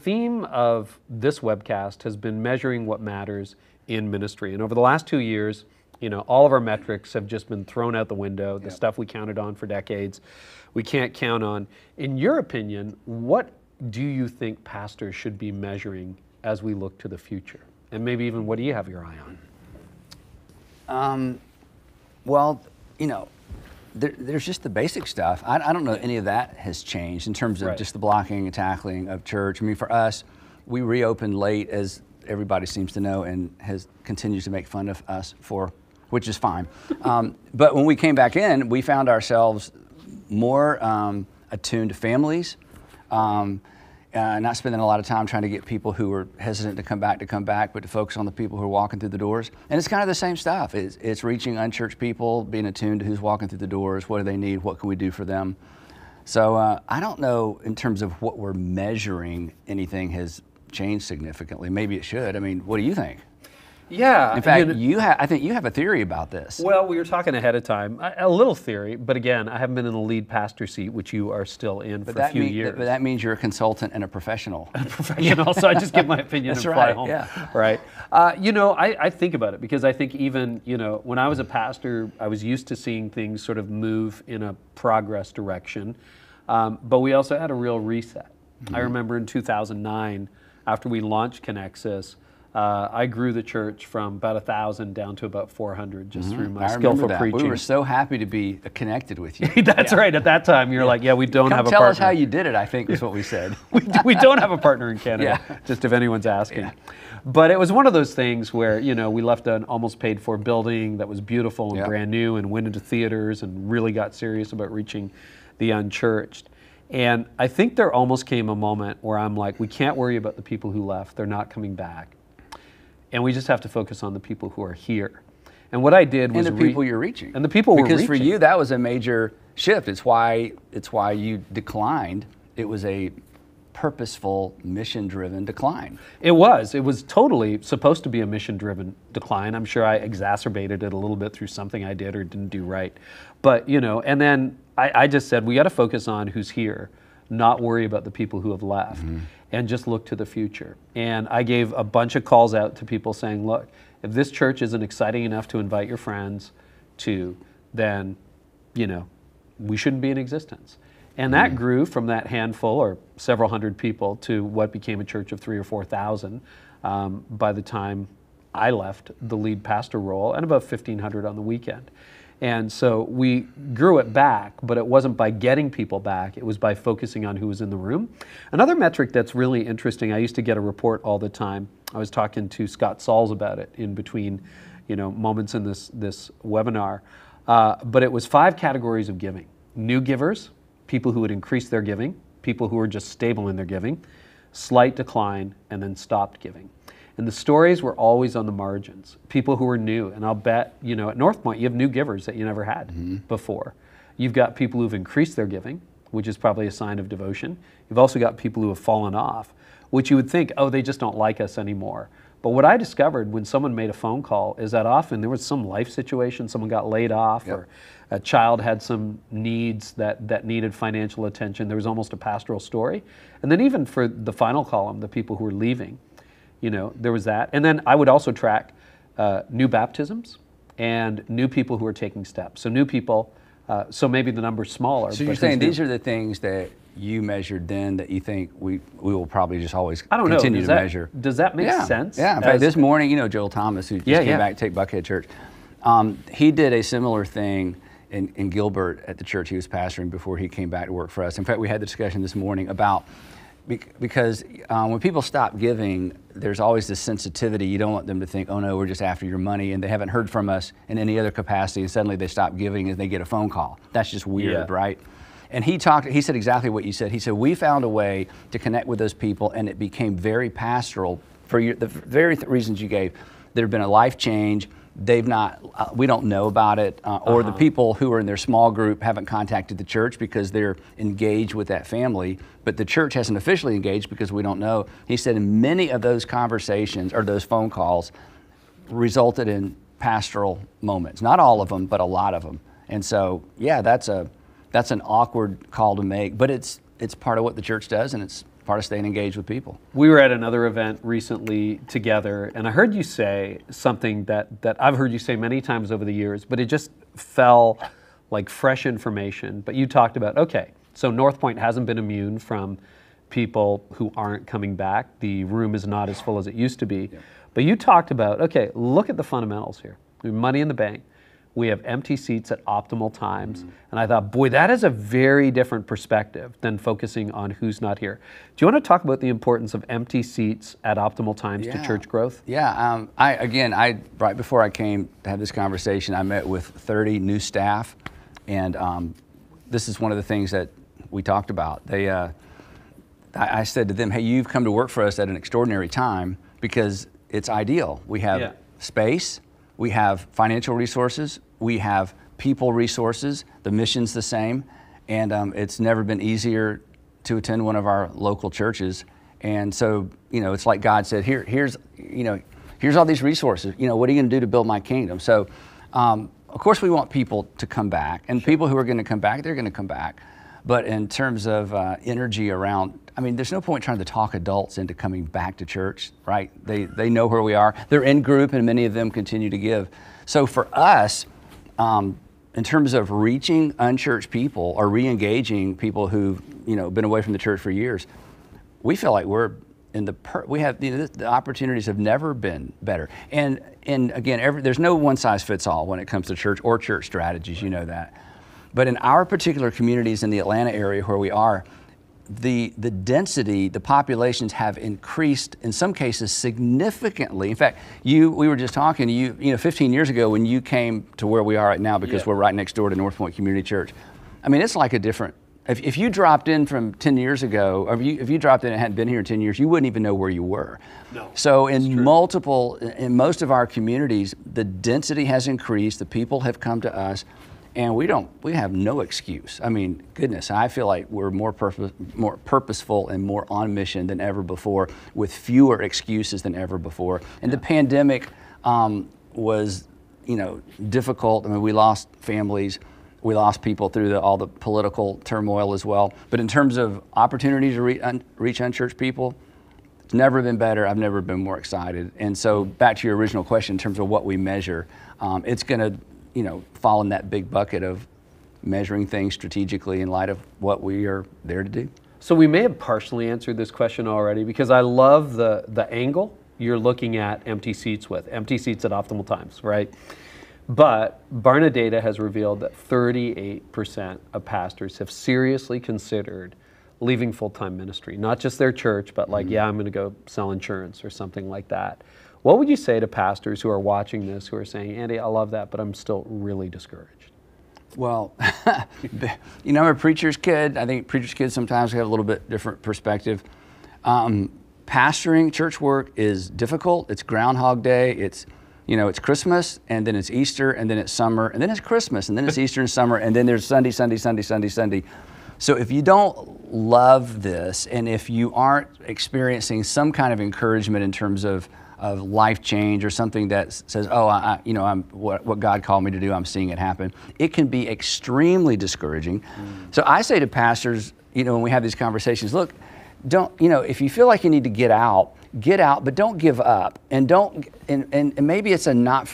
theme of this webcast has been measuring what matters in ministry. And over the last 2 years, all of our metrics have just been thrown out the window. The stuff we counted on for decades, we can't count on. In your opinion, what do you think pastors should be measuring as we look to the future? And maybe even what do you have your eye on? Well, there's just the basic stuff. I don't know any of that has changed in terms of just the blocking and tackling of church. I mean, for us, we reopened late, as everybody seems to know, and continues to make fun of us for, which is fine. But when we came back in, we found ourselves more attuned to families, not spending a lot of time trying to get people who were hesitant to come back, but to focus on the people who are walking through the doors. And it's kind of the same stuff. It's reaching unchurched people, being attuned to who's walking through the doors, what do they need, what can we do for them. So I don't know in terms of what we're measuring, anything has changed significantly. Maybe it should. I mean, what do you think? Yeah. In fact, I think you have a theory about this. Well, we were talking ahead of time. A little theory, but again, I haven't been in the lead pastor seat, which you are still in for a few years. But that means you're a consultant and a professional. So I just give my opinion and fly home. Yeah. Right. I think about it because I think even, when I was a pastor, I was used to seeing things sort of move in a progress direction. But we also had a real reset. Mm-hmm. I remember in 2009, after we launched Connexus, I grew the church from about 1,000 down to about 400 just through my skillful preaching. We were so happy to be connected with you. That's right. At that time, you're like, we don't have a partner. Tell us how you did it, I think is what we said. we don't have a partner in Canada, just if anyone's asking. Yeah. But it was one of those things where, we left an almost paid for building that was beautiful and brand new and went into theaters and really got serious about reaching the unchurched. And I think there almost came a moment where I'm like, we can't worry about the people who left. They're not coming back. And we just have to focus on the people who are here. And what I did was... And the people you're reaching. And the people we're reaching. Because for you, that was a major shift. It's why you declined. It was a purposeful, mission-driven decline. It was. It was totally supposed to be a mission-driven decline. I'm sure I exacerbated it a little bit through something I did or didn't do right. But, and then I just said, we got to focus on who's here, not worry about the people who have left. Mm-hmm. And just look to the future. And I gave a bunch of calls out to people saying, look, if this church isn't exciting enough to invite your friends to, then, we shouldn't be in existence. And that grew from that handful or several hundred people to what became a church of 3,000 or 4,000 by the time I left the lead pastor role, and about 1,500 on the weekend. And so we grew it back, but it wasn't by getting people back, it was by focusing on who was in the room. Another metric that's really interesting, I used to get a report all the time. I was talking to Scott Sauls about it in between, moments in this webinar. But it was 5 categories of giving. New givers, people who would increase their giving, people who were just stable in their giving, slight decline, and then stopped giving. And the stories were always on the margins. People who were new, and I'll bet, at North Point, you have new givers that you never had before. You've got people who've increased their giving, which is probably a sign of devotion. You've also got people who have fallen off, which you would think, they just don't like us anymore. But what I discovered when someone made a phone call is that often there was some life situation, someone got laid off, or a child had some needs that needed financial attention. There was almost a pastoral story. And then even for the final column, the people who were leaving, there was that. And then I would also track new baptisms and new people who are taking steps. So new people, so maybe the number's smaller. So you're saying these are the things that you measured then that you think we will probably just always continue to measure. Does that make sense? Yeah, in fact, this morning, Joel Thomas, who just came back to take Buckhead Church, he did a similar thing in Gilbert at the church he was pastoring before he came back to work for us. In fact, we had the discussion this morning about because when people stop giving, there's always this sensitivity. You don't want them to think, oh no, we're just after your money, and they haven't heard from us in any other capacity, and suddenly they stop giving and they get a phone call. That's just weird, right? And he said exactly what you said. He said, we found a way to connect with those people, and it became very pastoral for the very reasons you gave. There'd been a life change. We don't know about it, or the people who are in their small group haven't contacted the church because they're engaged with that family, but the church hasn't officially engaged because we don't know. He said in many of those conversations or those phone calls resulted in pastoral moments. Not all of them, but a lot of them. And so, yeah, that's an awkward call to make, but it's part of what the church does, and it's part of staying engaged with people. We were at another event recently together, and I heard you say something that I've heard you say many times over the years, but it just fell like fresh information. But you talked about, okay, so North Point hasn't been immune from people who aren't coming back. The room is not as full as it used to be. Yeah. But you talked about, okay, look at the fundamentals here. We have money in the bank. We have empty seats at optimal times. Mm-hmm. And I thought, boy, that is a very different perspective than focusing on who's not here. Do you want to talk about the importance of empty seats at optimal times to church growth? Yeah, I right before I came to have this conversation, I met with 30 new staff. And this is one of the things that we talked about. I said to them, hey, you've come to work for us at an extraordinary time because it's ideal. We have space, we have financial resources, we have people resources, the mission's the same, and it's never been easier to attend one of our local churches. And so, it's like God said, here's all these resources. What are you gonna do to build my kingdom? So, of course we want people to come back, and people who are gonna come back, they're gonna come back. But in terms of energy around, there's no point trying to talk adults into coming back to church, right? They know where we are. They're in group, and many of them continue to give. So for us, in terms of reaching unchurched people or re-engaging people who've been away from the church for years, we feel like we're in the opportunities have never been better. And again, there's no one size fits all when it comes to church or church strategies. You know that. But in our particular communities in the Atlanta area where we are, the density, the populations have increased in some cases significantly. In fact, we were just talking to you, 15 years ago when you came to where we are right now, because we're right next door to North Point Community Church. It's like a different, if you dropped in from 10 years ago, or if you dropped in and hadn't been here in 10 years, you wouldn't even know where you were. No. So in most of our communities, the density has increased, the people have come to us, and we have no excuse. Goodness, I feel like we're more purposeful and more on mission than ever before, with fewer excuses than ever before. And the pandemic was, difficult. We lost families, we lost people through all the political turmoil as well. But in terms of opportunities to reach unchurched people, it's never been better. I've never been more excited. And so back to your original question, in terms of what we measure, it's going to fall in that big bucket of measuring things strategically in light of what we are there to do. So we may have partially answered this question already, because I love the angle you're looking at empty seats at optimal times, right? But Barna data has revealed that 38% of pastors have seriously considered leaving full-time ministry, not just their church, but I'm going to go sell insurance or something like that. What would you say to pastors who are watching this, who are saying, Andy, I love that, but I'm still really discouraged? Well, I'm a preacher's kid. I think preacher's kids sometimes have a little bit different perspective. Pastoring church work is difficult. It's Groundhog Day. It's Christmas, and then it's Easter, and then it's summer, and then it's Christmas, and then it's Easter and summer, and then there's Sunday. So if you don't love this, and if you aren't experiencing some kind of encouragement in terms of life change or something that says, I'm what God called me to do, I'm seeing it happen, it can be extremely discouraging. So I say to pastors, when we have these conversations, look, if you feel like you need to get out, but don't give up, and maybe it's a not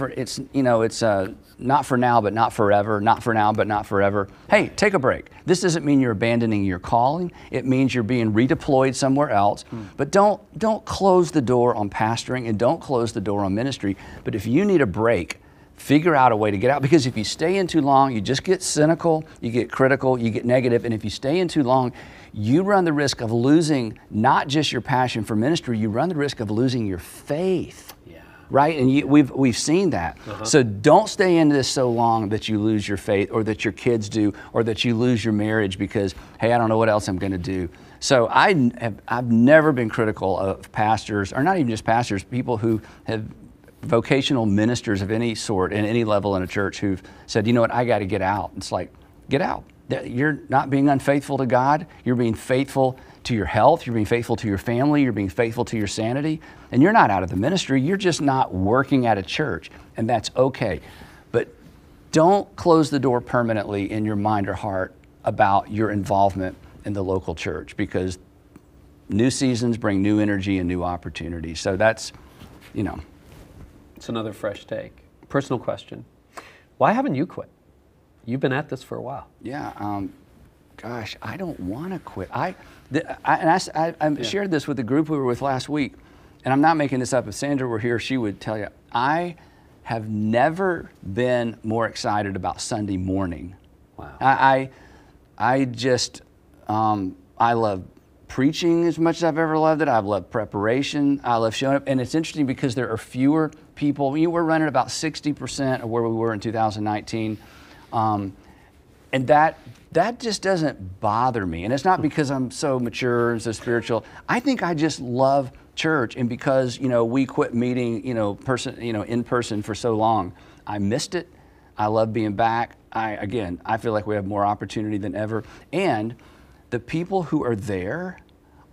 for now, but not forever, not for now, but not forever. Hey, take a break. This doesn't mean you're abandoning your calling. It means you're being redeployed somewhere else. But don't close the door on pastoring, and don't close the door on ministry. But if you need a break, figure out a way to get out, because if you stay in too long, you just get cynical, you get critical, you get negative, and if you stay in too long, you run the risk of losing not just your passion for ministry, you run the risk of losing your faith. Right? And we've seen that. So don't stay in this so long that you lose your faith, or that your kids do, or that you lose your marriage because, hey, I don't know what else I'm going to do. So I've never been critical of pastors, or not even just pastors, people who have vocational ministers of any sort and any level in a church who've said, you know what, I got to get out. It's like, get out. You're not being unfaithful to God. You're being faithful to your health. You're being faithful to your family. You're being faithful to your sanity. And you're not out of the ministry. You're just not working at a church. And that's okay. But don't close the door permanently in your mind or heart about your involvement in the local church, because new seasons bring new energy and new opportunities. So that's, you know. It's another fresh take. Personal question. Why haven't you quit? You've been at this for a while. Yeah, gosh, I don't want to quit. I shared this with the group we were with last week, and I'm not making this up. If Sandra were here, she would tell you, I have never been more excited about Sunday morning. Wow. I just, I love preaching as much as I've ever loved it. I've loved preparation. I love showing up. And it's interesting because there are fewer people. We're running about 60% of where we were in 2019. And that just doesn't bother me. And it's not because I'm so mature and so spiritual. I think I just love church. And because, we quit meeting, in person for so long, I missed it. I love being back. I feel like we have more opportunity than ever. And the people who are there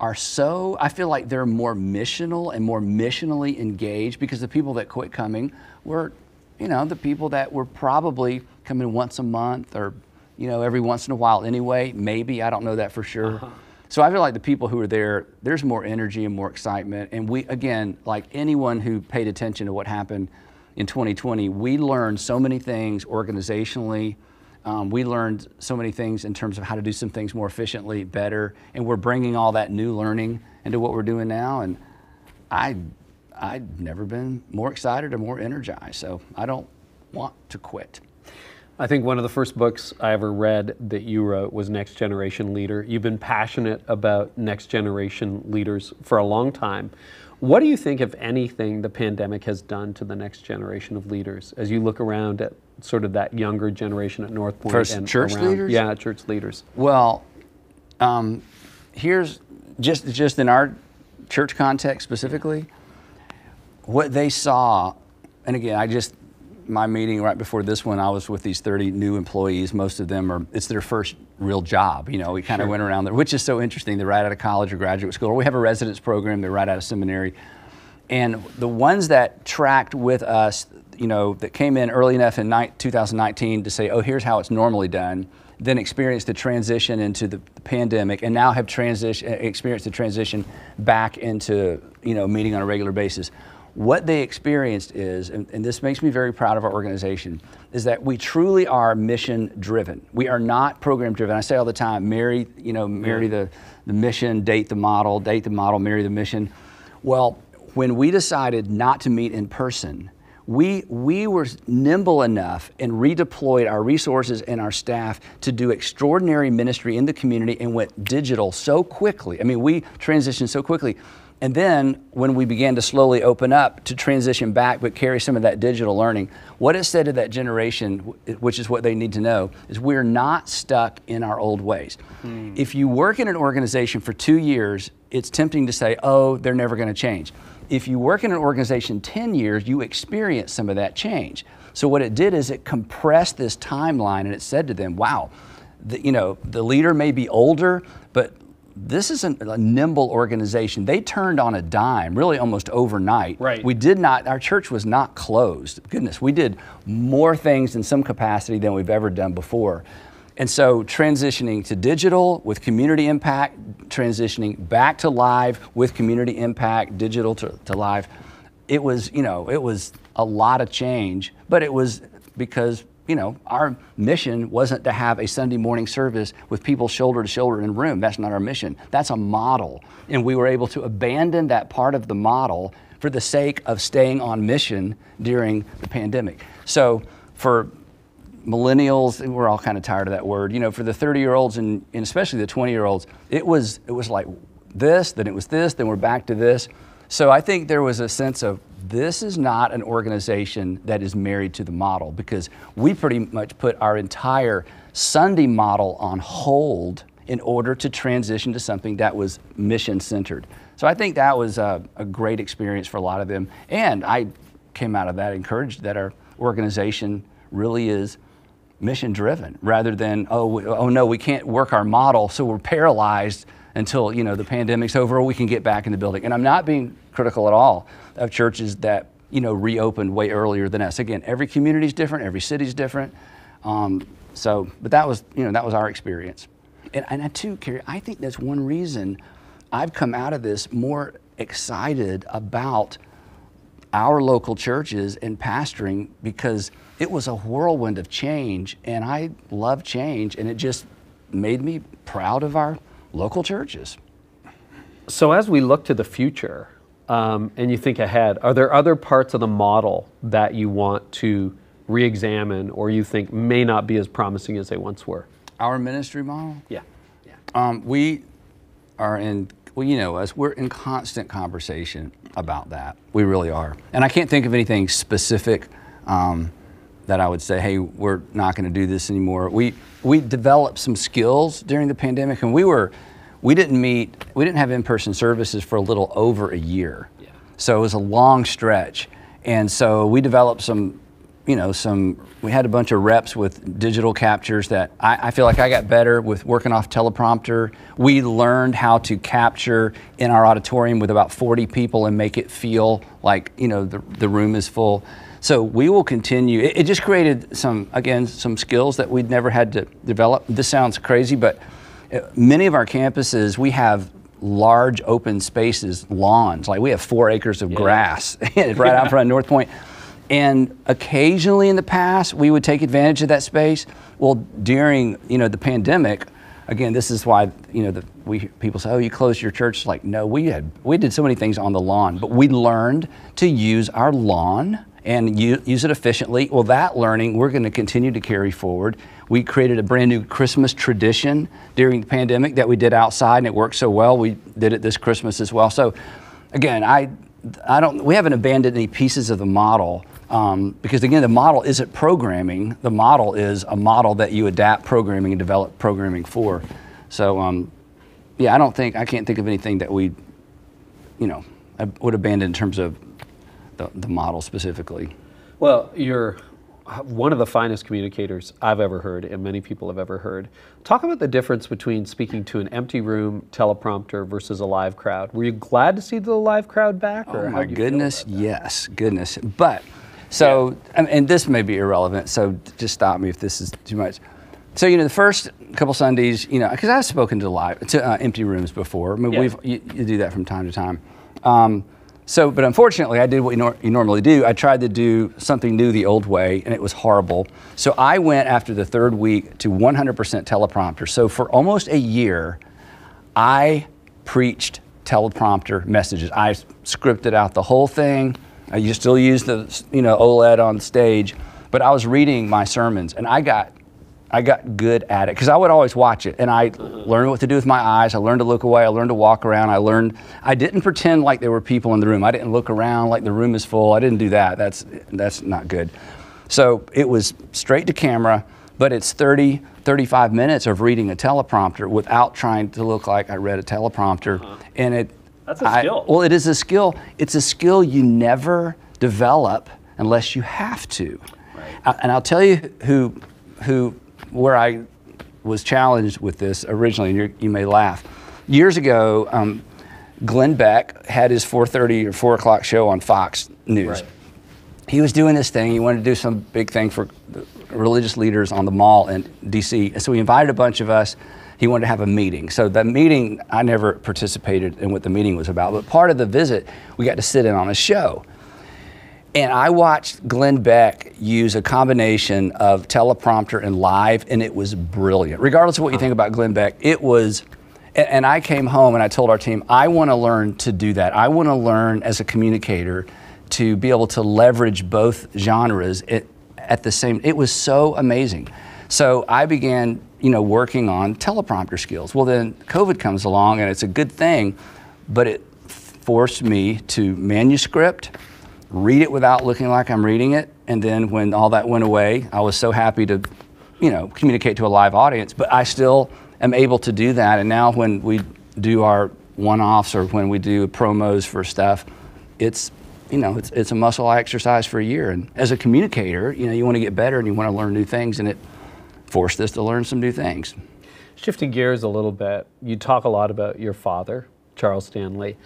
I feel like they're more missional and more missionally engaged, because the people that quit coming were, the people that were probably coming once a month or, every once in a while anyway, maybe, I don't know that for sure. Uh-huh. So I feel like the people who are there, there's more energy and more excitement. And we, again, like anyone who paid attention to what happened in 2020, we learned so many things organizationally. We learned so many things in terms of how to do some things more efficiently, better, and we're bringing all that new learning into what we're doing now. And I've never been more excited or more energized, so I don't want to quit. I think one of the first books I ever read that you wrote was Next Generation Leader. You've been passionate about next generation leaders for a long time. What do you think, if anything, the pandemic has done to the next generation of leaders as you look around at sort of that younger generation at North Point? For church leaders? Yeah, church leaders. Well, here's just in our church context specifically, what they saw, and again, my meeting right before this one, I was with these 30 new employees. Most of them it's their first real job. We kind of went around there, which is so interesting. They're right out of college or graduate school, or we have a residence program. They're right out of seminary. And the ones that tracked with us, that came in early enough in 2019 to say, oh, here's how it's normally done, then experienced the transition into the pandemic, and now have experienced the transition back into, meeting on a regular basis. What they experienced is, and this makes me very proud of our organization, is that we truly are mission driven. We are not program driven. I say all the time, marry the mission, date the model, marry the mission. Well, when we decided not to meet in person, we were nimble enough and redeployed our resources and our staff to do extraordinary ministry in the community and went digital so quickly. I mean, we transitioned so quickly. And then when we began to slowly open up to transition back but carry some of that digital learning, what it said to that generation, which is what they need to know, is we're not stuck in our old ways. If you work in an organization for 2 years, it's tempting to say, oh, they're never going to change. If you work in an organization 10 years, you experience some of that change. So what it did is it compressed this timeline, and it said to them, wow, the leader may be older, but this isn't a nimble organization. They turned on a dime, really almost overnight. Right. Our church was not closed. Goodness, we did more things in some capacity than we've ever done before. And so transitioning to digital with community impact, transitioning back to live with community impact, digital to live, it was a lot of change, but it was because our mission wasn't to have a Sunday morning service with people shoulder to shoulder in a room. That's not our mission. That's a model. And we were able to abandon that part of the model for the sake of staying on mission during the pandemic. So for millennials, we're all kind of tired of that word, for the 30-year-olds and especially the 20-year-olds, it was like this, then it was this, then we're back to this. So I think there was a sense of, this is not an organization that is married to the model, because we pretty much put our entire Sunday model on hold in order to transition to something that was mission-centered. So I think that was a great experience for a lot of them. And I came out of that encouraged that our organization really is mission-driven, rather than, oh no, we can't work our model, so we're paralyzed until the pandemic's over, or we can get back in the building. And I'm not being critical at all of churches that reopened way earlier than us. Again, every community is different, every city's different. But that was our experience. And too, Carey, I think that's one reason I've come out of this more excited about our local churches and pastoring, because it was a whirlwind of change, and I love change, and it just made me proud of our local churches. So as we look to the future, and you think ahead, are there other parts of the model that you want to re-examine, or you think may not be as promising as they once were? Our ministry model? Yeah. We are in, well, you know us, we're in constant conversation about that. We really are. And I can't think of anything specific that I would say, hey, we're not going to do this anymore. We developed some skills during the pandemic, and we didn't have in-person services for a little over a year. Yeah. So it was a long stretch. And so we developed we had a bunch of reps with digital captures that I feel like I got better with working off teleprompter. We learned how to capture in our auditorium with about 40 people and make it feel like, the room is full. So we will continue. It just created some skills that we'd never had to develop. This sounds crazy, but many of our campuses, we have large open spaces, lawns. Like we have 4 acres of grass right out in front of North Point. And occasionally in the past, we would take advantage of that space. Well, during the pandemic, again, this is why people say, "Oh, you closed your church." It's like, no, we did so many things on the lawn, but we learned to use our lawn and use it efficiently. Well, that learning we're going to continue to carry forward. We created a brand new Christmas tradition during the pandemic that we did outside, and it worked so well. We did it this Christmas as well. So, again, we haven't abandoned any pieces of the model. Because again, the model isn't programming. The model is a model that you adapt programming and develop programming for. So, I can't think of anything that we, would abandon in terms of the model specifically. Well, you're one of the finest communicators I've ever heard, and many people have ever heard. Talk about the difference between speaking to an empty room teleprompter versus a live crowd. Were you glad to see the live crowd back? Or oh my goodness, yes, goodness. But so, and this may be irrelevant, so just stop me if this is too much. So, the first couple Sundays, because I've spoken to empty rooms before. I mean, you do that from time to time. But unfortunately, I did what you normally do. I tried to do something new the old way, and it was horrible. So I went after the 3rd week to 100% teleprompter. So for almost a year, I preached teleprompter messages. I scripted out the whole thing. I still used the OLED on stage, but I was reading my sermons, and I got good at it because I would always watch it, and I learned what to do with my eyes. I learned to look away. I learned to walk around. I didn't pretend like there were people in the room. I didn't look around like the room is full. I didn't do that. That's not good. So it was straight to camera, but it's 35 minutes of reading a teleprompter without trying to look like I read a teleprompter. And that's a skill. Well, it is a skill. It's a skill you never develop unless you have to. Right. And I'll tell you where I was challenged with this originally, and you may laugh. Years ago, Glenn Beck had his 4:30 or 4 o'clock show on Fox News. Right. He was doing this thing. He wanted to do some big thing for religious leaders on the mall in D.C. And so he invited a bunch of us. He wanted to have a meeting. So that meeting, I never participated in what the meeting was about, but part of the visit, we got to sit in on a show. And I watched Glenn Beck use a combination of teleprompter and live, and it was brilliant. Regardless of what you think about Glenn Beck, it was, and I came home and I told our team, I want to learn to do that. I want to learn as a communicator to be able to leverage both genres at the same, it was so amazing. So I began, working on teleprompter skills. Well, then COVID comes along, and it's a good thing, but it forced me to manuscript, read it without looking like I'm reading it, and then when all that went away, I was so happy to, communicate to a live audience, but I still am able to do that. And now when we do our one-offs or when we do promos for stuff, it's a muscle I exercise for a year. And as a communicator, you want to get better and you want to learn new things, and it forced us to learn some new things. Shifting gears a little bit, you talk a lot about your father, Charles Stanley.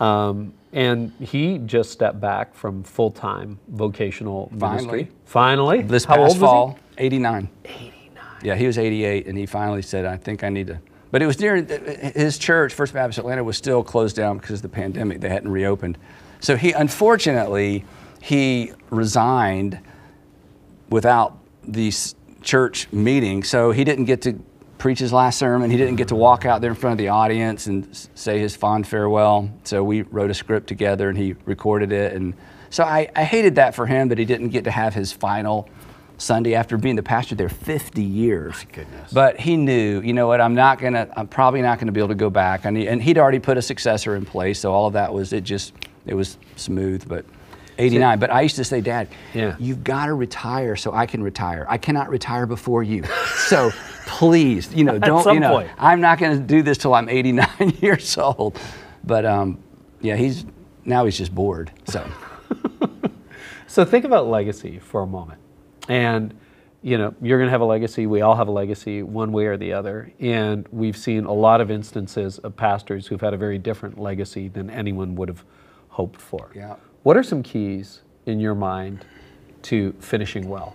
And he just stepped back from full-time vocational ministry. Finally. This past fall, 89. 89. Yeah, he was 88, and he finally said, I think I need to But it was during his church, First Baptist Atlanta, was still closed down because of the pandemic. They hadn't reopened. So unfortunately, he resigned without the church meeting. So he didn't get to preach his last sermon. He didn't get to walk out there in front of the audience and say his fond farewell. So we wrote a script together and he recorded it. And so I hated that for him, that he didn't get to have his final Sunday after being the pastor there 50 years. My goodness. But he knew, you know what, I'm probably not gonna be able to go back. And he'd already put a successor in place, so all of that was, it was smooth, but 89. But I used to say, Dad, you've got to retire so I can retire. I cannot retire before you. So please, don't, point. I'm not gonna do this till I'm 89 years old. But he's just bored, so. So think about legacy for a moment. And, you're going to have a legacy. We all have a legacy one way or the other. And we've seen a lot of instances of pastors who've had a very different legacy than anyone would have hoped for. Yeah. What are some keys in your mind to finishing well?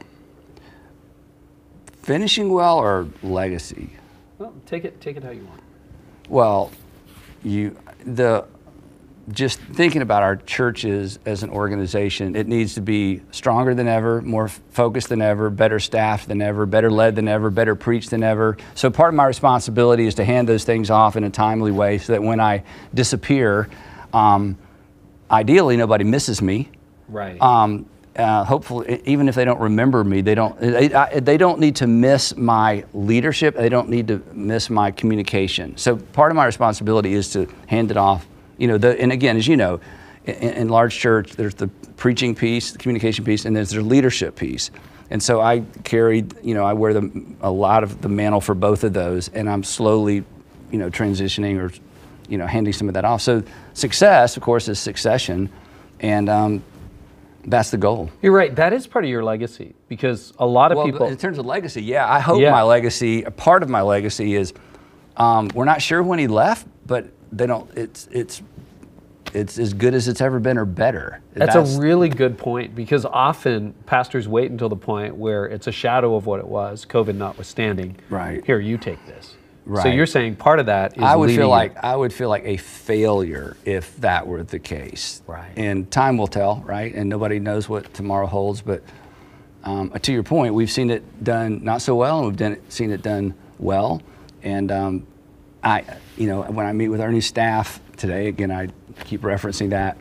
Finishing well or legacy? Well, take it how you want. Well, just thinking about our churches as an organization, it needs to be stronger than ever, more focused than ever, better staffed than ever, better led than ever, better preached than ever. So part of my responsibility is to hand those things off in a timely way so that when I disappear, ideally nobody misses me. Right. Hopefully, even if they don't remember me, they don't need to miss my leadership. They don't need to miss my communication. So part of my responsibility is to hand it off. And again, as you know, in large church, there's the preaching piece, the communication piece, and there's the leadership piece. And so I carried, I wear a lot of the mantle for both of those, and I'm slowly, transitioning or, handing some of that off. So success, of course, is succession, and that's the goal. You're right. That is part of your legacy, because a lot of people. In terms of legacy, I hope my legacy, a part of my legacy is, we're not sure when he left, but it's as good as it's ever been or better. That's a really good point, because often pastors wait until the point where it's a shadow of what it was, COVID notwithstanding. Right. Here, you take this. Right. So you're saying part of that is I would feel like a failure if that were the case. Right. And time will tell, right? And nobody knows what tomorrow holds. But to your point, we've seen it done not so well, and we've seen it done well. And when I meet with our new staff today, again, I keep referencing that.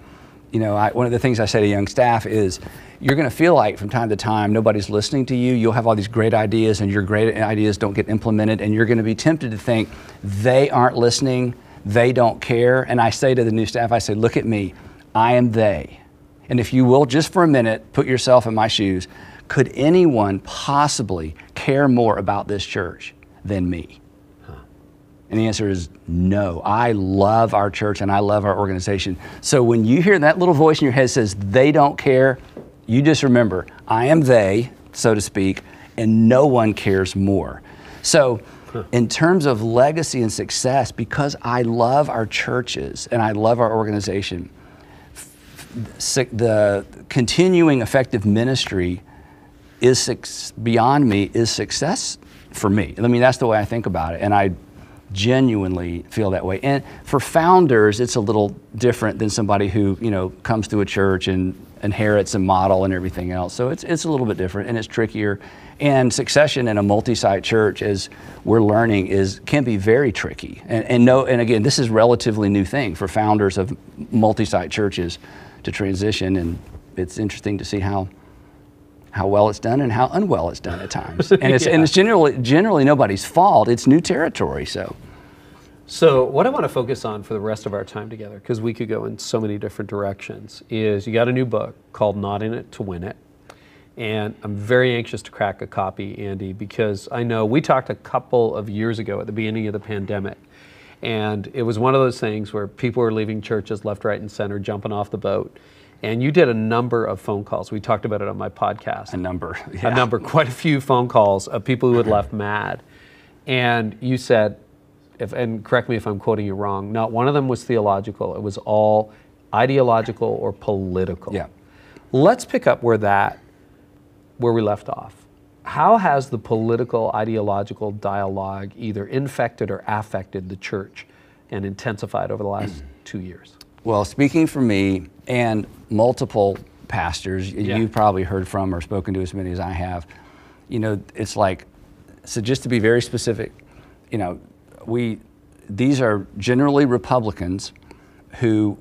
One of the things I say to young staff is, you're going to feel like from time to time nobody's listening to you. You'll have all these great ideas, and your great ideas don't get implemented, and you're going to be tempted to think they aren't listening, they don't care. And I say to the new staff, I say, look at me, I am they. And if you will, just for a minute, put yourself in my shoes, could anyone possibly care more about this church than me? And the answer is no. I love our church and I love our organization. So when you hear that little voice in your head says they don't care, you just remember, I am they, so to speak, and no one cares more. So in terms of legacy and success, because I love our churches and I love our organization, the continuing effective ministry is beyond me is success for me. I mean, that's the way I think about it. And I genuinely feel that way. And for founders, it's a little different than somebody who, comes to a church and inherits a model and everything else. So it's a little bit different and it's trickier. And succession in a multi-site church, as we're learning, can be very tricky. And again, this is a relatively new thing for founders of multi-site churches to transition. And it's interesting to see how well it's done and how unwell it's done at times. And it's generally nobody's fault. It's new territory. So what I want to focus on for the rest of our time together, because we could go in so many different directions, is you got a new book called Not In It to Win It. And I'm very anxious to crack a copy, Andy, because I know we talked a couple of years ago at the beginning of the pandemic. And it was one of those things where people were leaving churches left, right, and center, jumping off the boat. And you did a number of phone calls. We talked about it on my podcast. Quite a few phone calls of people who had left mad. And you said, and correct me if I'm quoting you wrong, not one of them was theological. It was all ideological or political. Yeah. Let's pick up where we left off. how has the political, ideological dialogue either infected or affected the church and intensified over the last 2 years? Well, speaking for me and multiple pastors you've probably heard from or spoken to as many as I have, it's like, so just to be very specific, these are generally Republicans who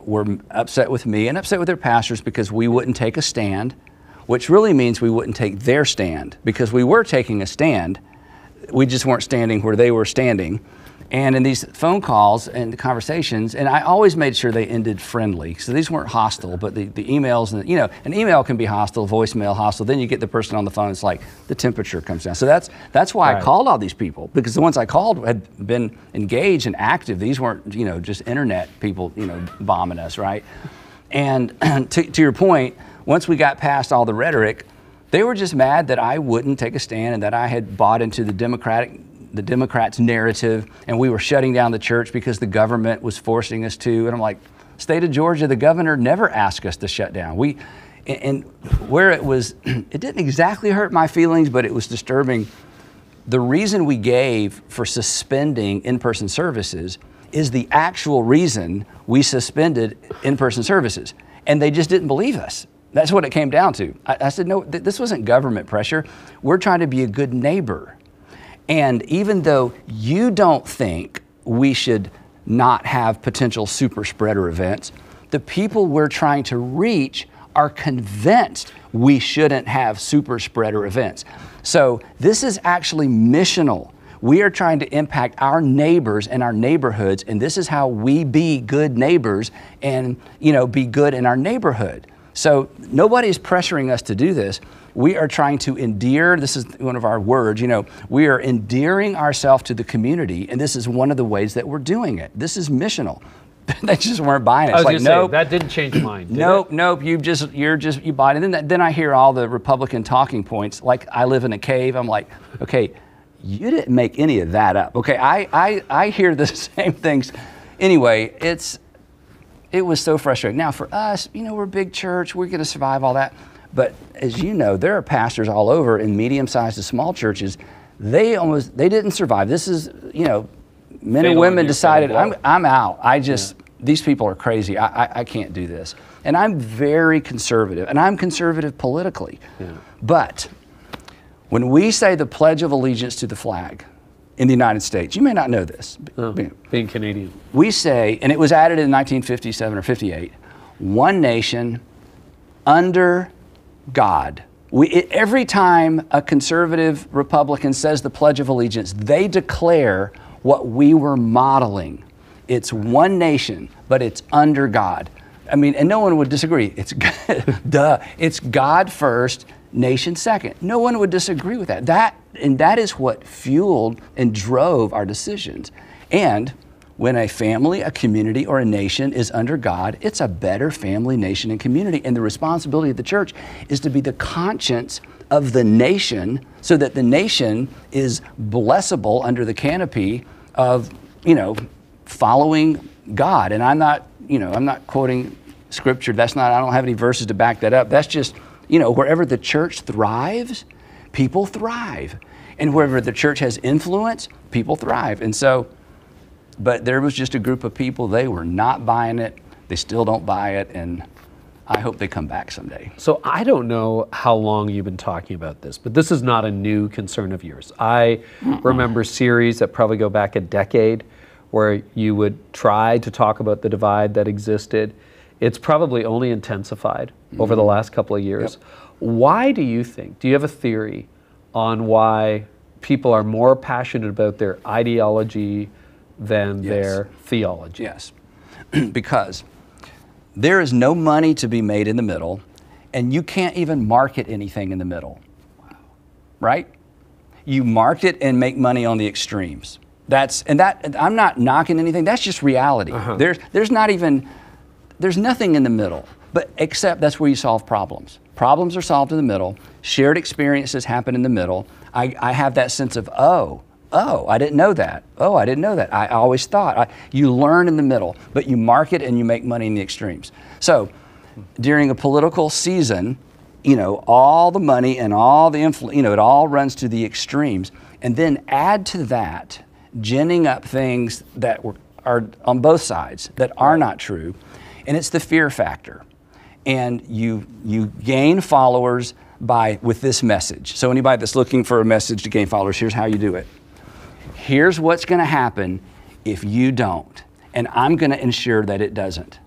were upset with me and upset with their pastors because we wouldn't take a stand, which really means we wouldn't take their stand, because we were taking a stand. We just weren't standing where they were standing. And in these phone calls and the conversations, and I always made sure they ended friendly. So these weren't hostile, but the emails, and an email can be hostile, voicemail hostile. Then you get the person on the phone, it's like the temperature comes down. So that's why I called all these people, because the ones I called had been engaged and active. These weren't, just internet people, bombing us, right? And to your point, once we got past all the rhetoric, they were just mad that I wouldn't take a stand and that I had bought into the Democrats' narrative, and we were shutting down the church because the government was forcing us to. And I'm like, state of Georgia, the governor never asked us to shut down. And where it didn't exactly hurt my feelings, but it was disturbing. The reason we gave for suspending in-person services is the actual reason we suspended in-person services. And they just didn't believe us. That's what it came down to. I said, no, this wasn't government pressure. We're trying to be a good neighbor. And even though you don't think we should not have potential super spreader events, the people we're trying to reach are convinced we shouldn't have super spreader events. So this is actually missional. We are trying to impact our neighbors and our neighborhoods, and this is how we be good neighbors and be good in our neighborhood. So nobody's pressuring us to do this. We are trying to endear, this is one of our words, we are endearing ourselves to the community, and this is one of the ways that we're doing it. This is missional. They just weren't buying it. I was like, nope, that didn't change your mind. Nope, you buy it. And then I hear all the Republican talking points, like I live in a cave. I'm like, okay, you didn't make any of that up. Okay, I hear the same things. Anyway, it was so frustrating. Now for us, we're a big church, we're gonna survive all that. But as you know, there are pastors all over in medium-sized to small churches. They didn't survive. This is, men and women decided, I'm out. These people are crazy. I can't do this. And I'm very conservative, and I'm conservative politically. Yeah. But when we say the Pledge of Allegiance to the flag in the United States, you may not know this. Being Canadian. We say, and it was added in 1957 or 58, one nation under God. Every time a conservative Republican says the Pledge of Allegiance, they declare what we were modeling. It's one nation, but it's under God. I mean, and no one would disagree. It's duh. It's God first, nation second. No one would disagree with that. That is what fueled and drove our decisions. And when a family, a community, or a nation is under God, it's a better family, nation, and community. And the responsibility of the church is to be the conscience of the nation so that the nation is blessable under the canopy of, following God. And I'm not quoting scripture. I don't have any verses to back that up. That's just, wherever the church thrives, people thrive. And wherever the church has influence, people thrive. And so, but there was just a group of people, they were not buying it. They still don't buy it, and I hope they come back someday. So I don't know how long you've been talking about this, but this is not a new concern of yours. I remember series that probably go back a decade where you would try to talk about the divide that existed. It's probably only intensified over the last couple of years. Yep. Why do you have a theory on why people are more passionate about their ideology than their theology? Yes, because there is no money to be made in the middle, and you can't even market anything in the middle. Wow. Right? You market and make money on the extremes. I'm not knocking anything. That's just reality. There's nothing in the middle, but except that's where you solve problems. Problems are solved in the middle. Shared experiences happen in the middle. I have that sense of, oh, I didn't know that. Oh, I didn't know that. I always thought. You learn in the middle, but you market and you make money in the extremes. So during a political season, all the money and all the influence, it all runs to the extremes. And then add to that, ginning up things that are on both sides that are not true. And it's the fear factor. And you gain followers with this message. So anybody that's looking for a message to gain followers, here's how you do it. Here's what's going to happen if you don't. And I'm going to ensure that it doesn't.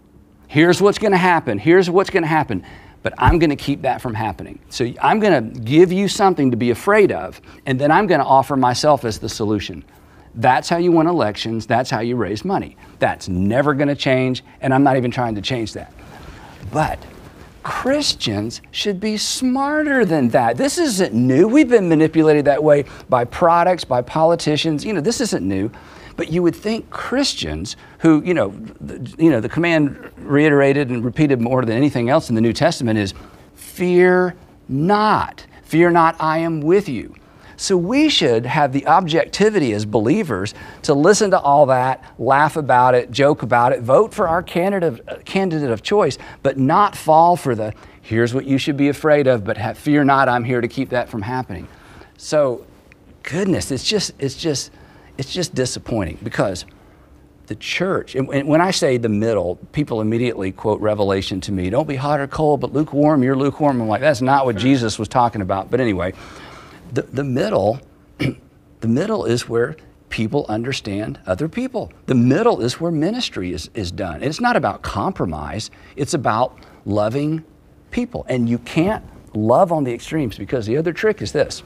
Here's what's going to happen. Here's what's going to happen. But I'm going to keep that from happening. So I'm going to give you something to be afraid of, and then I'm going to offer myself as the solution. That's how you win elections. That's how you raise money. That's never going to change, and I'm not even trying to change that. But Christians should be smarter than that. This isn't new. We've been manipulated that way by products, by politicians. This isn't new. But you would think Christians who, the command reiterated and repeated more than anything else in the New Testament is, fear not. Fear not, I am with you. So we should have the objectivity as believers to listen to all that, laugh about it, joke about it, vote for our candidate of choice, but not fall for the, here's what you should be afraid of, but fear not, I'm here to keep that from happening. So, goodness, it's just disappointing, because the church, and when I say the middle, people immediately quote Revelation to me, don't be hot or cold, but lukewarm, you're lukewarm. I'm like, that's not what Jesus was talking about. But anyway, the middle is where people understand other people. The middle is where ministry is done. And it's not about compromise, it's about loving people. And you can't love on the extremes, because the other trick is this.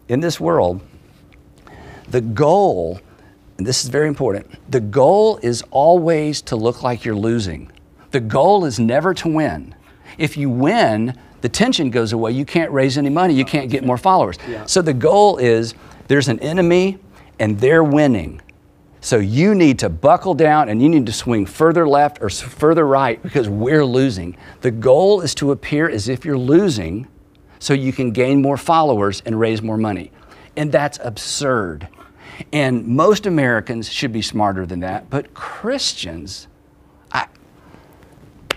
In this world, the goal, and this is very important, the goal is always to look like you're losing. The goal is never to win. If you win, the tension goes away. You can't raise any money. You can't get more followers. Yeah. So the goal is, there's an enemy and they're winning. So you need to buckle down and you need to swing further left or further right, because we're losing. The goal is to appear as if you're losing so you can gain more followers and raise more money. And that's absurd. And most Americans should be smarter than that, but Christians,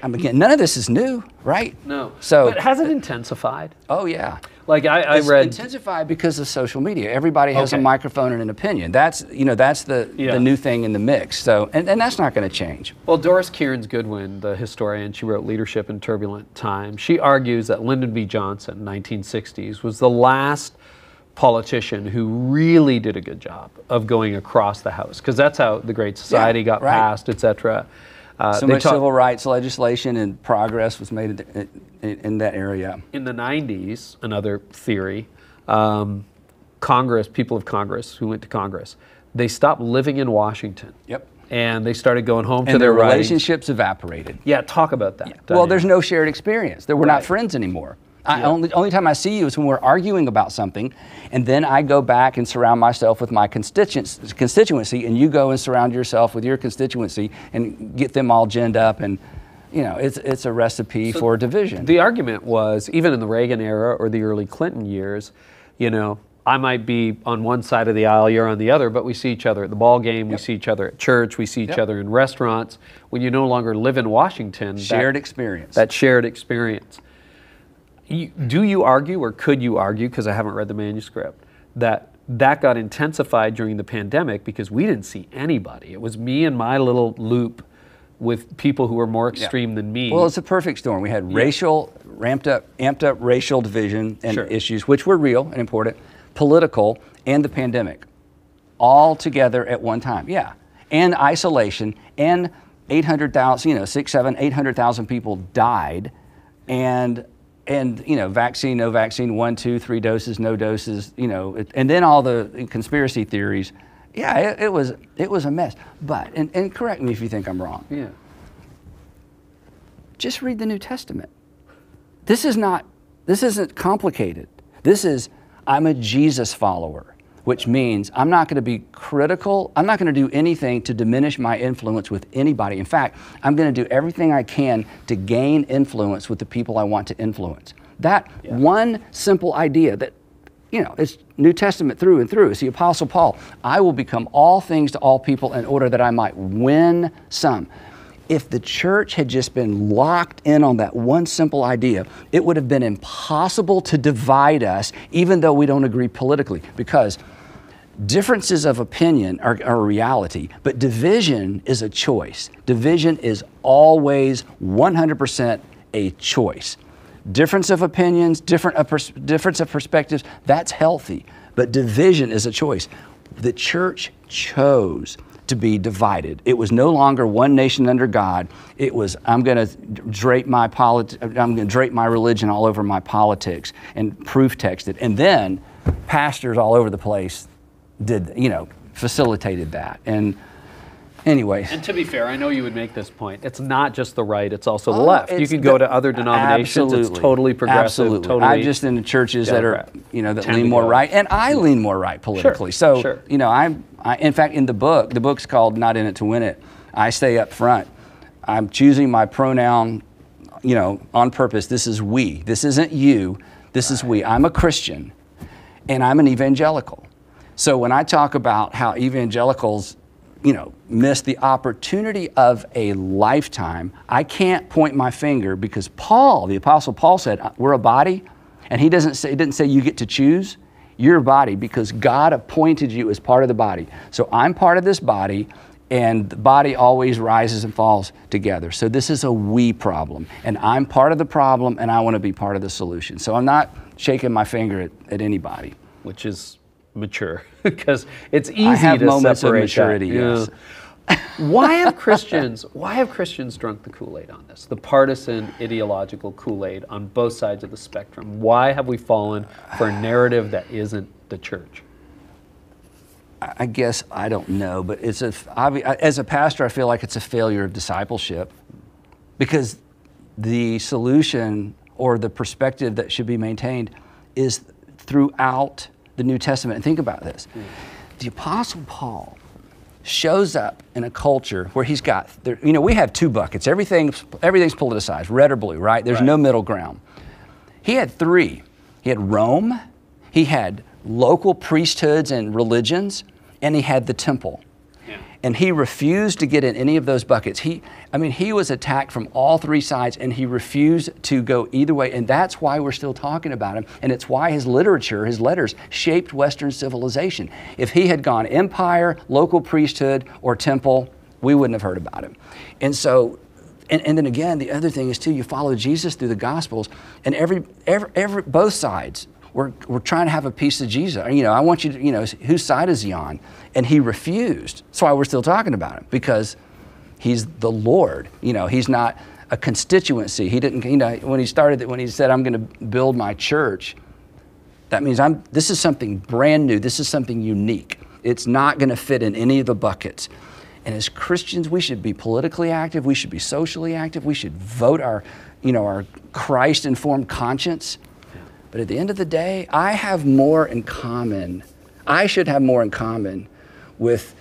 again, none of this is new, right? No. So, but has it intensified? Oh yeah. Like I read, intensified because of social media. Everybody has a microphone and an opinion. That's the new thing in the mix. So and that's not going to change. Well, Doris Kearns Goodwin, the historian, she wrote Leadership in Turbulent Times. She argues that Lyndon B. Johnson, 1960s, was the last politician who really did a good job of going across the House, because that's how the Great Society got passed, etc. So much civil rights legislation and progress was made in that area. In the 90s, another theory, Congress, people of Congress who went to Congress, they stopped living in Washington. Yep. And they started going home to their their relationships evaporated. Yeah, talk about that. Yeah. Well, there's no shared experience. We're not friends anymore. Only time I see you is when we're arguing about something, and then I go back and surround myself with my constituency, and you go and surround yourself with your constituency and get them all ginned up, and it's a recipe for division. The argument was, even in the Reagan era or the early Clinton years, I might be on one side of the aisle, you're on the other, but we see each other at the ball game, we see each other at church, we see each other in restaurants. When you no longer live in Washington, shared experience. That shared experience. Do you argue, or could you argue, because I haven't read the manuscript, that got intensified during the pandemic because we didn't see anybody? It was me and my little loop with people who were more extreme than me. Well, it's a perfect storm. We had amped up racial division and issues, which were real and important, political, and the pandemic, all together at one time. Yeah, and isolation, and 800,000, 800,000 people died, and vaccine, no vaccine, 1, 2, 3 doses, no doses, and then all the conspiracy theories. Yeah, it was a mess. But, and correct me if you think I'm wrong. Yeah. Just read the New Testament. This isn't complicated. This is, I'm a Jesus follower, which means I'm not going to be critical. I'm not going to do anything to diminish my influence with anybody. In fact, I'm going to do everything I can to gain influence with the people I want to influence. That one simple idea that, it's New Testament through and through. It's the Apostle Paul. I will become all things to all people in order that I might win some. if the church had just been locked in on that one simple idea, it would have been impossible to divide us, even though we don't agree politically, because differences of opinion are a reality, but division is a choice. Division is always 100% a choice. Difference of opinions, difference of perspectives, that's healthy, but division is a choice. The church chose to be divided. It was no longer one nation under God. It was, I'm going to drape my religion all over my politics and proof text it. And then pastors all over the place facilitated that. And anyway. And to be fair, I know you would make this point. It's not just the right, it's also the left. You can go to other denominations, absolutely. It's totally progressive. Absolutely. Totally I'm just in the churches Democrat. that lean more right, and I lean more right politically. Sure. So, in fact, in the book's called Not In It to Win It, I stay up front. I'm choosing my pronoun, on purpose. This is we. This isn't you. This is we. I'm a Christian, and I'm an evangelical. So when I talk about how evangelicals miss the opportunity of a lifetime, I can't point my finger because Paul, the Apostle Paul said, we're a body, and he didn't say you get to choose. You're a body because God appointed you as part of the body. So I'm part of this body, and the body always rises and falls together. So this is a we problem, and I'm part of the problem, and I want to be part of the solution. So I'm not shaking my finger at anybody. Which is mature, because it's easy I have to moments separate of maturity. that. Yes. Why have Christians drunk the Kool-Aid on this? The partisan ideological Kool-Aid on both sides of the spectrum. Why have we fallen for a narrative that isn't the church? I guess I don't know, but as a pastor, I feel like it's a failure of discipleship, because the solution or the perspective that should be maintained is throughout the New Testament. And think about this. The Apostle Paul shows up in a culture where he's got, we have two buckets. Everything's politicized, red or blue, right? There's no middle ground. He had three. He had Rome, he had local priesthoods and religions, and he had the temple. Yeah. And he refused to get in any of those buckets. He was attacked from all three sides, and he refused to go either way. And that's why we're still talking about him. And it's why his literature, his letters, shaped Western civilization. If he had gone empire, local priesthood, or temple, we wouldn't have heard about him. And so, and then again, the other thing is too, you follow Jesus through the Gospels, and both sides, we're trying to have a piece of Jesus. I want you to, whose side is he on? And he refused. That's why we're still talking about him, because he's the Lord. He's not a constituency. He didn't, when he said, I'm going to build my church, that means this is something brand new. This is something unique. It's not going to fit in any of the buckets. And as Christians, we should be politically active. We should be socially active. We should vote our Christ-informed conscience. But at the end of the day, I should have more in common with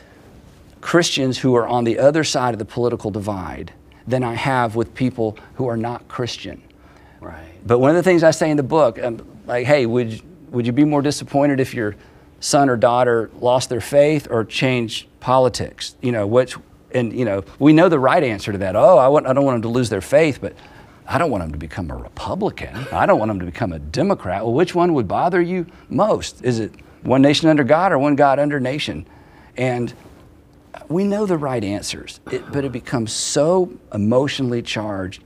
Christians who are on the other side of the political divide than I have with people who are not Christian. Right. But one of the things I say in the book, hey, would you be more disappointed if your son or daughter lost their faith or changed politics? We know the right answer to that. I don't want them to lose their faith, but I don't want them to become a Republican. I don't want them to become a Democrat. Well, which one would bother you most? Is it one nation under God or one God under nation? And we know the right answers, but it becomes so emotionally charged.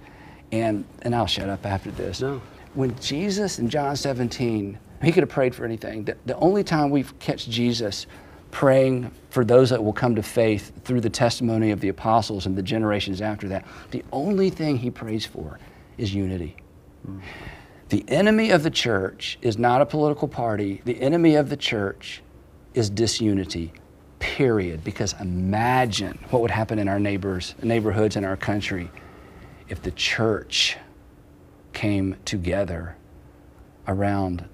And I'll shut up after this. No. When Jesus in John 17, he could have prayed for anything. The only time we catch Jesus praying for those that will come to faith through the testimony of the apostles and the generations after that, the only thing he prays for is unity. The enemy of the church is not a political party. The enemy of the church is disunity, period. Because imagine what would happen in our neighborhoods in our country if the church came together around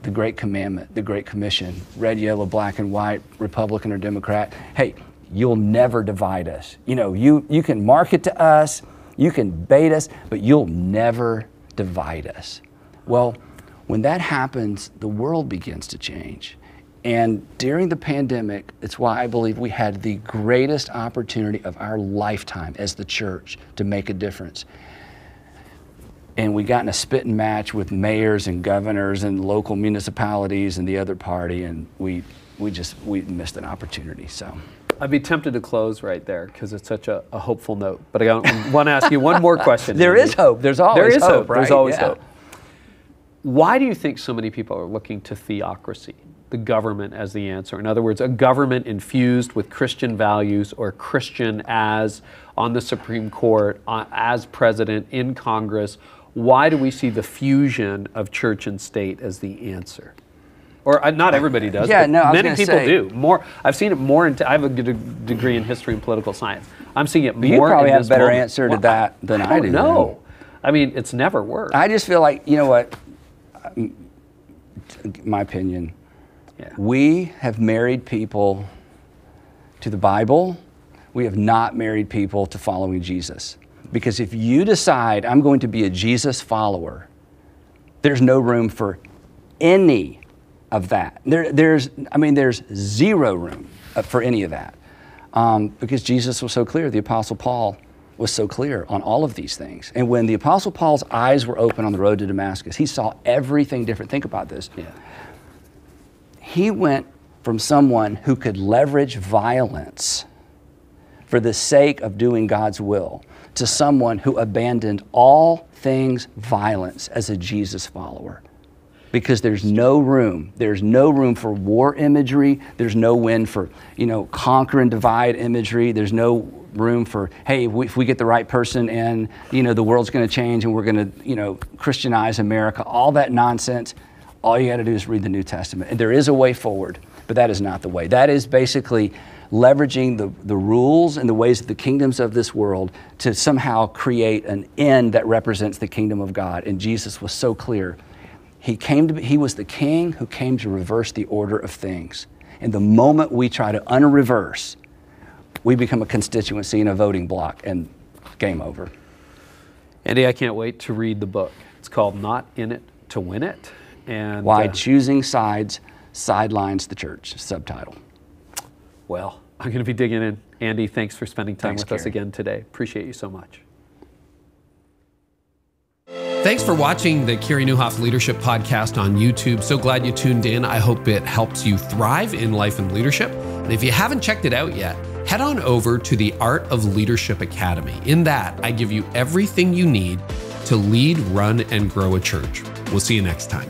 the Great Commandment, the Great Commission, red, yellow, black, and white, Republican or Democrat. Hey, you'll never divide us. You can market to us, you can bait us, but you'll never divide us. Well, when that happens, the world begins to change. And during the pandemic, it's why I believe we had the greatest opportunity of our lifetime as the church to make a difference. And we got in a spitting match with mayors and governors and local municipalities and the other party, and we missed an opportunity. So I'd be tempted to close right there because it's such a hopeful note. But I want to ask you one more question. There is hope. There's always hope, right? There's always hope. Why do you think so many people are looking to theocracy, the government, as the answer? In other words, a government infused with Christian values, or Christian as on the Supreme Court, as president, in Congress. Why do we see the fusion of church and state as the answer? Or not everybody does, yeah, but no, many people do. More, I've seen it more. I have a degree in history and political science. I'm seeing it more. You probably have a better moment. answer to that than I do. No, I mean, it's never worked. I just feel like, you know what, my opinion, we have married people to the Bible. We have not married people to following Jesus. Because if you decide I'm going to be a Jesus follower, there's no room for any of that. There's zero room for any of that. Because Jesus was so clear, the Apostle Paul was so clear on all of these things. And when the Apostle Paul's eyes were open on the road to Damascus, he saw everything different. Think about this. Yeah. He went from someone who could leverage violence for the sake of doing God's will to someone who abandoned all things violence as a Jesus follower. Because there's no room for war imagery. There's no win for, conquer and divide imagery. There's no room for, hey, if we get the right person in, the world's going to change and we're going to, Christianize America. All that nonsense. All you got to do is read the New Testament. And there is a way forward, but that is not the way. That is basically leveraging the rules and the ways of the kingdoms of this world to somehow create an end that represents the kingdom of God. And Jesus was so clear. He was the king who came to reverse the order of things. And the moment we try to unreverse, we become a constituency and a voting block, and game over. Andy, I can't wait to read the book. It's called Not In It to Win It. And Why Choosing Sides Sidelines the Church, subtitle. Well, I'm going to be digging in. Andy, thanks for spending time with us Carey. again today. Appreciate you so much. Thanks for watching the Carey Nieuwhof Leadership Podcast on YouTube. So glad you tuned in. I hope it helps you thrive in life and leadership. And if you haven't checked it out yet, head on over to the Art of Leadership Academy. In that, I give you everything you need to lead, run, and grow a church. We'll see you next time.